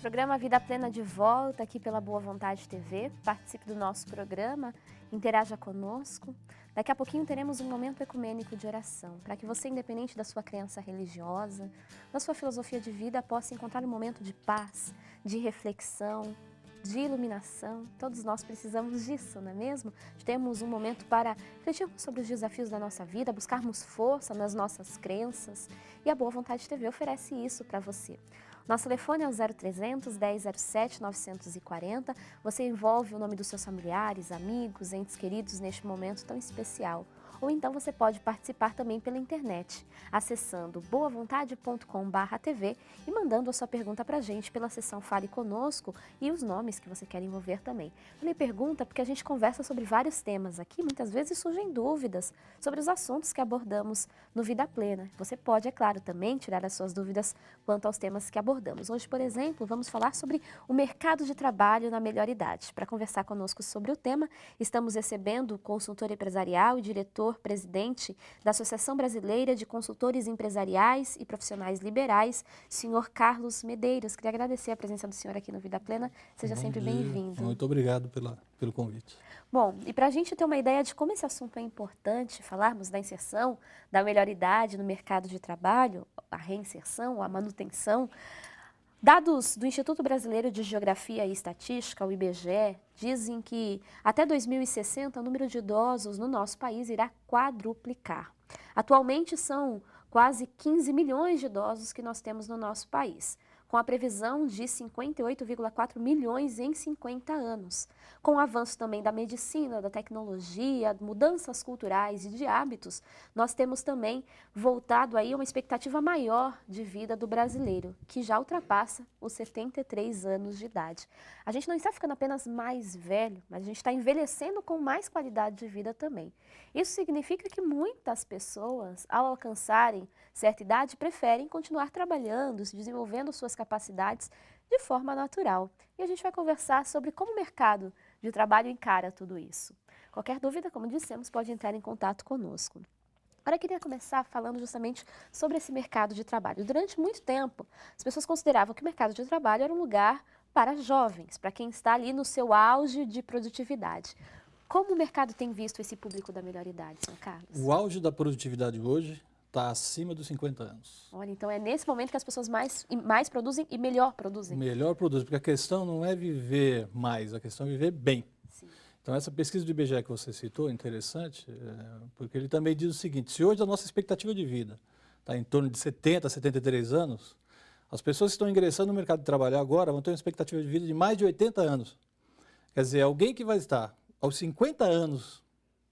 Programa Vida Plena de volta aqui pela Boa Vontade TV. Participe do nosso programa, interaja conosco. Daqui a pouquinho teremos um momento ecumênico de oração, para que você, independente da sua crença religiosa, da sua filosofia de vida, possa encontrar um momento de paz, de reflexão, de iluminação. Todos nós precisamos disso, não é mesmo? Temos um momento para refletirmos sobre os desafios da nossa vida, buscarmos força nas nossas crenças, e a Boa Vontade TV oferece isso para você. Nosso telefone é o 0300 1007 940. Você envolve o nome dos seus familiares, amigos, entes queridos neste momento tão especial. Ou então você pode participar também pela internet, acessando boavontade.com/tv e mandando a sua pergunta para a gente pela seção Fale Conosco e os nomes que você quer envolver também. Falei pergunta porque a gente conversa sobre vários temas aqui, muitas vezes surgem dúvidas sobre os assuntos que abordamos no Vida Plena. Você pode, é claro, também tirar as suas dúvidas quanto aos temas que abordamos. Hoje, por exemplo, vamos falar sobre o mercado de trabalho na melhor idade. Para conversar conosco sobre o tema, estamos recebendo o consultor empresarial e diretor-presidente da Associação Brasileira de Consultores Empresariais e Profissionais Liberais, senhor Carlos Medeiros. Queria agradecer a presença do senhor aqui no Vida Plena. Seja sempre bem-vindo. Muito obrigado pelo convite. Bom, e para a gente ter uma ideia de como esse assunto é importante, falarmos da inserção, da melhor idade no mercado de trabalho, a reinserção, a manutenção, dados do Instituto Brasileiro de Geografia e Estatística, o IBGE, dizem que até 2060 o número de idosos no nosso país irá quadruplicar. Atualmente são quase 15 milhões de idosos que nós temos no nosso país, com a previsão de 58,4 milhões em 50 anos. Com o avanço também da medicina, da tecnologia, mudanças culturais e de hábitos, nós temos também voltado aí a uma expectativa maior de vida do brasileiro, que já ultrapassa os 73 anos de idade. A gente não está ficando apenas mais velho, mas a gente está envelhecendo com mais qualidade de vida também. Isso significa que muitas pessoas, ao alcançarem certa idade, preferem continuar trabalhando, se desenvolvendo suas capacidades de forma natural. E a gente vai conversar sobre como o mercado de trabalho encara tudo isso. Qualquer dúvida, como dissemos, pode entrar em contato conosco. Agora eu queria começar falando justamente sobre esse mercado de trabalho. Durante muito tempo, as pessoas consideravam que o mercado de trabalho era um lugar para jovens, para quem está ali no seu auge de produtividade. Como o mercado tem visto esse público da melhor idade, senhor Carlos? O auge da produtividade hoje está acima dos 50 anos. Olha, então é nesse momento que as pessoas mais produzem e melhor produzem. Melhor produz, porque a questão não é viver mais, a questão é viver bem. Sim. Então essa pesquisa do IBGE que você citou é interessante, porque ele também diz o seguinte: se hoje a nossa expectativa de vida está em torno de 70, 73 anos, as pessoas que estão ingressando no mercado de trabalho agora vão ter uma expectativa de vida de mais de 80 anos. Quer dizer, alguém que vai estar aos 50 anos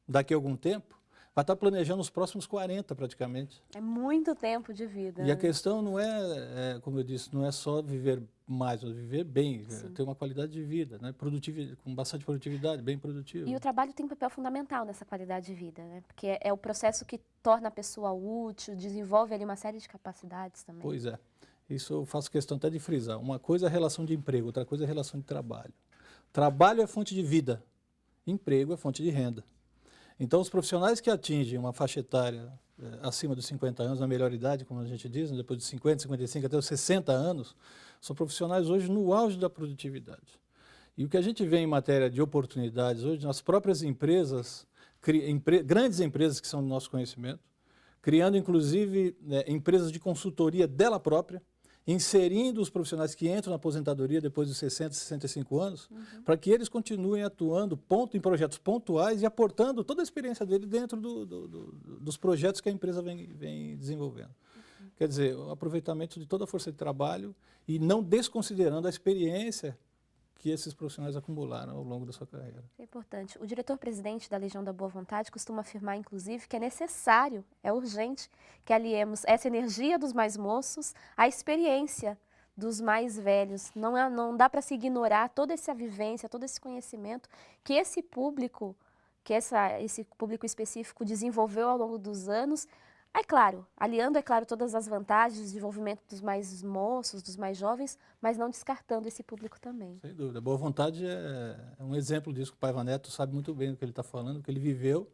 daqui a algum tempo, vai estar planejando os próximos 40 praticamente. É muito tempo de vida. E a questão não é, como eu disse, não é só viver mais, mas viver bem, ter uma qualidade de vida, né? Com bastante produtividade, bem produtivo. E o trabalho tem um papel fundamental nessa qualidade de vida, né? Porque é o processo que torna a pessoa útil, desenvolve ali uma série de capacidades também. Pois é. Isso eu faço questão até de frisar. Uma coisa é a relação de emprego, outra coisa é a relação de trabalho. Trabalho é fonte de vida, emprego é fonte de renda. Então, os profissionais que atingem uma faixa etária acima dos 50 anos, na melhor idade, como a gente diz, depois de 50, 55 até os 60 anos, são profissionais hoje no auge da produtividade. E o que a gente vê em matéria de oportunidades hoje, nas próprias empresas, grandes empresas que são do nosso conhecimento, criando inclusive empresas de consultoria dela própria, inserindo os profissionais que entram na aposentadoria depois dos 60, 65 anos, para que eles continuem atuando em projetos pontuais e aportando toda a experiência dele dentro dos projetos que a empresa vem desenvolvendo. Quer dizer, o aproveitamento de toda a força de trabalho e não desconsiderando a experiência que esses profissionais acumularam ao longo da sua carreira. É importante. O diretor-presidente da Legião da Boa Vontade costuma afirmar, inclusive, que é necessário, é urgente, que aliemos essa energia dos mais moços à experiência dos mais velhos. Não dá para se ignorar toda essa vivência, todo esse conhecimento que esse público específico desenvolveu ao longo dos anos. É claro, aliando, todas as vantagens, o desenvolvimento dos mais moços, dos mais jovens, mas não descartando esse público também. Sem dúvida. Boa Vontade é um exemplo disso, que o Paiva Neto sabe muito bem do que ele está falando, que ele viveu.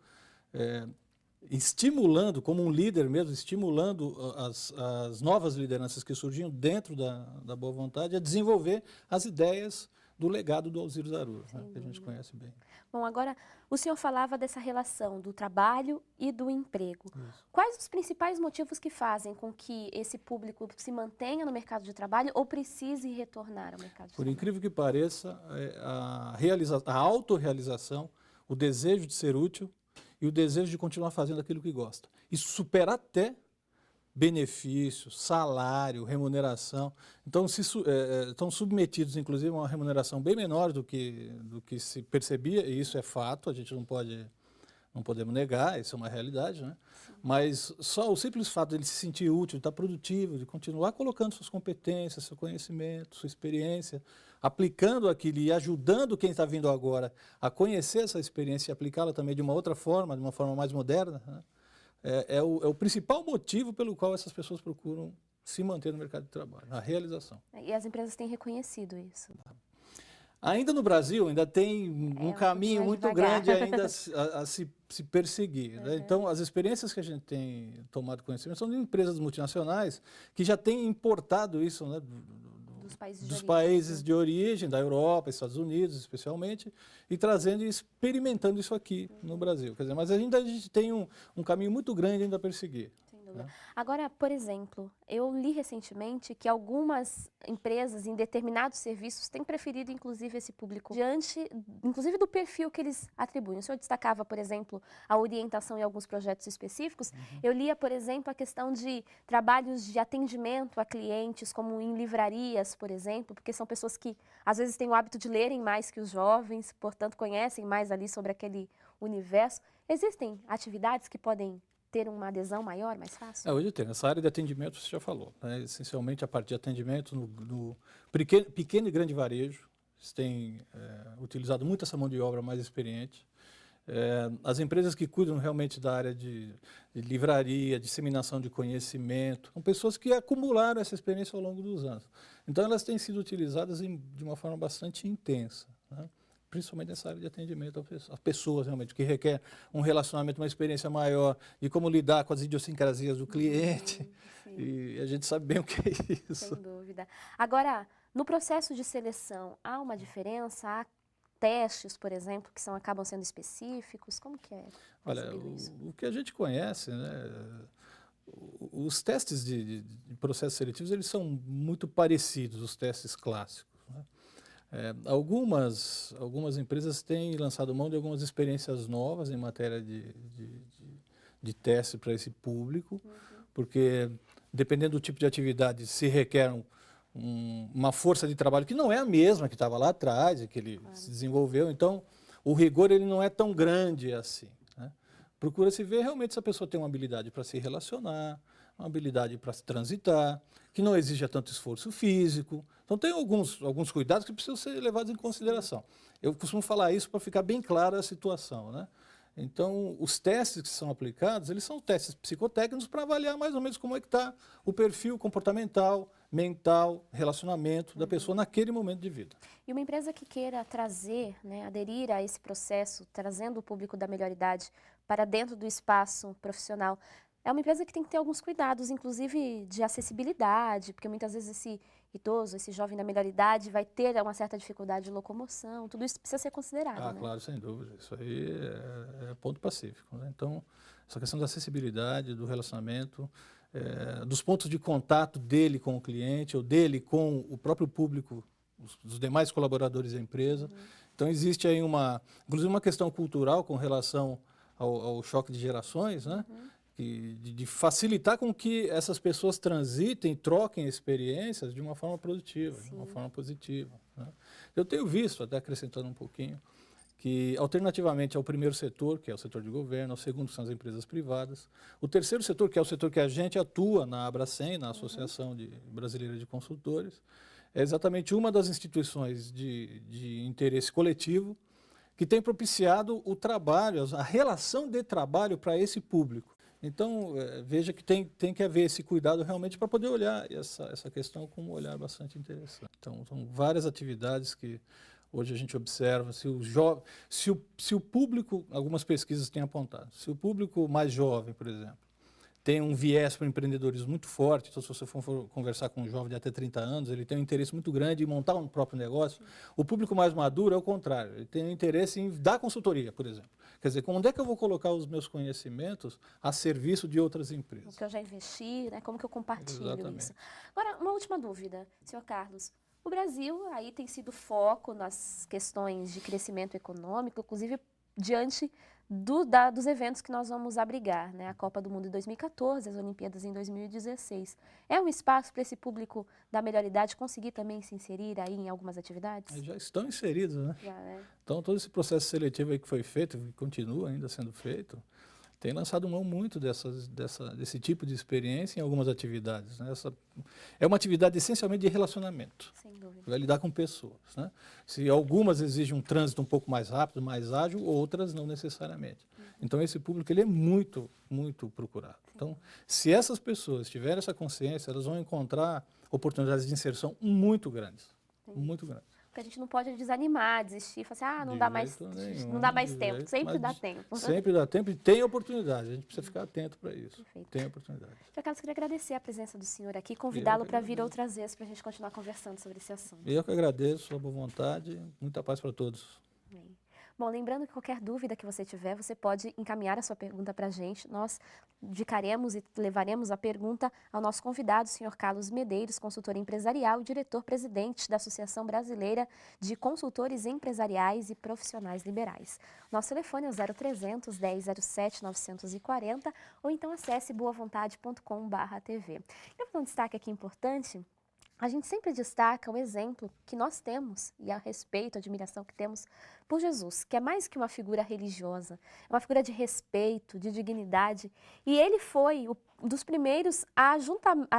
estimulando, como um líder mesmo, estimulando as novas lideranças que surgiam dentro da boa vontade a desenvolver as ideias do legado do Alziro Zarur, né, que a gente conhece bem. Bom, agora o senhor falava dessa relação do trabalho e do emprego. Isso. Quais os principais motivos que fazem com que esse público se mantenha no mercado de trabalho ou precise retornar ao mercado de Por trabalho? incrível que pareça, a autorrealização, o desejo de ser útil e o desejo de continuar fazendo aquilo que gosta. Isso supera até benefícios, salário, remuneração. Então, estão submetidos, inclusive, a uma remuneração bem menor do que se percebia, e isso é fato, a gente não podemos negar, isso é uma realidade, né? Mas só o simples fato de ele se sentir útil, de estar produtivo, de continuar colocando suas competências, seu conhecimento, sua experiência, aplicando aquilo e ajudando quem está vindo agora a conhecer essa experiência e aplicá-la também de uma outra forma, de uma forma mais moderna, né? É o principal motivo pelo qual essas pessoas procuram se manter no mercado de trabalho, a realização. E as empresas têm reconhecido isso. Ainda no Brasil, ainda tem um caminho muito devagar. grande ainda a se perseguir, né? Então, as experiências que a gente tem tomado conhecimento são de empresas multinacionais que já têm importado isso, né, dos países de origem, da Europa, Estados Unidos especialmente, e trazendo e experimentando isso aqui no Brasil. Quer dizer, mas ainda a gente tem um caminho muito grande ainda a perseguir. Agora, por exemplo, eu li recentemente que algumas empresas em determinados serviços têm preferido, inclusive, esse público diante, inclusive, do perfil que eles atribuem. O senhor destacava, por exemplo, a orientação em alguns projetos específicos. Eu lia, por exemplo, a questão de trabalhos de atendimento a clientes, como em livrarias, por exemplo, porque são pessoas que, às vezes, têm o hábito de lerem mais que os jovens, portanto, conhecem mais ali sobre aquele universo. Existem atividades que podem ter uma adesão maior, mais fácil? Hoje tem. Essa área de atendimento, você já falou, né? Essencialmente a parte de atendimento no pequeno e grande varejo. Eles têm utilizado muito essa mão de obra mais experiente. As empresas que cuidam realmente da área de livraria, disseminação de conhecimento, são pessoas que acumularam essa experiência ao longo dos anos. Então, elas têm sido utilizadas de uma forma bastante intensa, né? Principalmente nessa área de atendimento às pessoas, realmente, que requer um relacionamento, uma experiência maior, de como lidar com as idiosincrasias do cliente. Sim. E a gente sabe bem o que é isso. Sem dúvida. Agora, no processo de seleção, há uma diferença? Há testes, por exemplo, que acabam sendo específicos? Como que é? Olha, o que a gente conhece, né, os testes de processos seletivos, eles são muito parecidos, os testes clássicos, né? Algumas empresas têm lançado mão de algumas experiências novas em matéria de teste para esse público, porque dependendo do tipo de atividade se requer uma força de trabalho que não é a mesma que estava lá atrás e que ele se desenvolveu, então o rigor ele não é tão grande assim, né? Procura-se ver realmente se a pessoa tem uma habilidade para se relacionar, uma habilidade para se transitar, que não exija tanto esforço físico. Então, tem alguns cuidados que precisam ser levados em consideração. Eu costumo falar isso para ficar bem clara a situação, né? Então, os testes que são aplicados, eles são testes psicotécnicos para avaliar mais ou menos como é que está o perfil comportamental, mental, relacionamento da pessoa naquele momento de vida. E uma empresa que queira trazer, né, aderir a esse processo, trazendo o público da melhor idade para dentro do espaço profissional, é uma empresa que tem que ter alguns cuidados, inclusive de acessibilidade, porque muitas vezes esse idoso, esse jovem da melhor idade vai ter uma certa dificuldade de locomoção, tudo isso precisa ser considerado, né? Claro, sem dúvida. Isso aí é ponto pacífico, né? Então, essa questão da acessibilidade, do relacionamento, dos pontos de contato dele com o cliente ou dele com o próprio público, os demais colaboradores da empresa. Então, existe aí inclusive uma questão cultural com relação ao choque de gerações, né? De facilitar com que essas pessoas transitem, troquem experiências de uma forma produtiva, de uma forma positiva, né? Eu tenho visto, até acrescentando um pouquinho, que alternativamente ao primeiro setor, que é o setor de governo, ao segundo, que são as empresas privadas, o terceiro setor, que é o setor que a gente atua na Abracem, na Associação Brasileira de Consultores, é exatamente uma das instituições de interesse coletivo que tem propiciado o trabalho, a relação de trabalho para esse público. Então, veja que tem que haver esse cuidado realmente para poder olhar essa questão com um olhar bastante interessante. Então, são várias atividades que Hoje a gente observa se o público, algumas pesquisas têm apontado, se o público mais jovem, por exemplo, tem um viés para o empreendedorismo muito forte, então se você for conversar com um jovem de até 30 anos, ele tem um interesse muito grande em montar um próprio negócio. O público mais maduro é o contrário, ele tem um interesse em dar consultoria, por exemplo. Quer dizer, onde é que eu vou colocar os meus conhecimentos a serviço de outras empresas? O que eu já investi, né? Como que eu compartilho Exatamente. isso? Agora, uma última dúvida, senhor Carlos. O Brasil aí tem sido foco nas questões de crescimento econômico, inclusive diante dos eventos que nós vamos abrigar, né? A Copa do Mundo em 2014, as Olimpíadas em 2016. É um espaço para esse público da melhor idade conseguir também se inserir aí em algumas atividades? Já estão inseridos, né? Já, né? Então, todo esse processo seletivo aí que foi feito, e continua ainda sendo feito, tem lançado mão muito desse tipo de experiência em algumas atividades, né? É uma atividade essencialmente de relacionamento. Sem dúvida. Vai lidar com pessoas, né? Se algumas exigem um trânsito um pouco mais rápido, mais ágil, outras não necessariamente. Então, esse público ele é muito, muito procurado. Então, se essas pessoas tiverem essa consciência, elas vão encontrar oportunidades de inserção muito grandes. Muito grandes. Porque a gente não pode desanimar, desistir, falar assim, não De dá mais, jeito nenhum, não dá mais de tempo. jeito, Sempre mas dá tempo. Sempre dá tempo e tem oportunidade. A gente precisa ficar atento para isso. Perfeito. Tem oportunidade. Sr. Carlos, queria agradecer a presença do senhor aqui, convidá-lo para vir outras vezes para a gente continuar conversando sobre esse assunto. Eu que agradeço a boa vontade. Muita paz para todos. Bem. Bom, lembrando que qualquer dúvida que você tiver, você pode encaminhar a sua pergunta para a gente. Nós indicaremos e levaremos a pergunta ao nosso convidado, o senhor Carlos Medeiros, consultor empresarial e diretor-presidente da Associação Brasileira de Consultores Empresariais e Profissionais Liberais. Nosso telefone é o 0300 1007 940 ou então acesse boavontade.com.br/tv. Eu vou dar um destaque aqui importante. A gente sempre destaca o exemplo que nós temos e a respeito, a admiração que temos por Jesus, que é mais que uma figura religiosa, é uma figura de respeito, de dignidade. E ele foi um dos primeiros a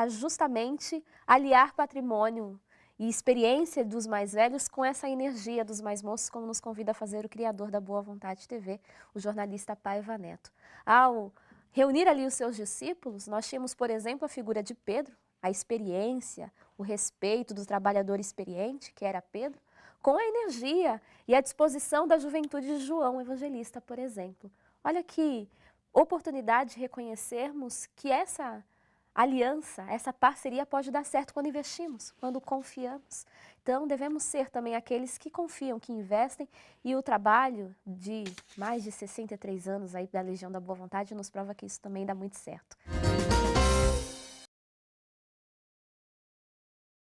justamente aliar patrimônio e experiência dos mais velhos com essa energia dos mais moços, como nos convida a fazer o criador da Boa Vontade TV, o jornalista Paiva Neto. Ao reunir ali os seus discípulos, nós tínhamos, por exemplo, a figura de Pedro, a experiência, o respeito do trabalhador experiente, que era Pedro, com a energia e a disposição da juventude de João Evangelista, por exemplo. Olha que oportunidade de reconhecermos que essa aliança, essa parceria pode dar certo quando investimos, quando confiamos. Então, devemos ser também aqueles que confiam, que investem, e o trabalho de mais de 63 anos aí da Legião da Boa Vontade nos prova que isso também dá muito certo.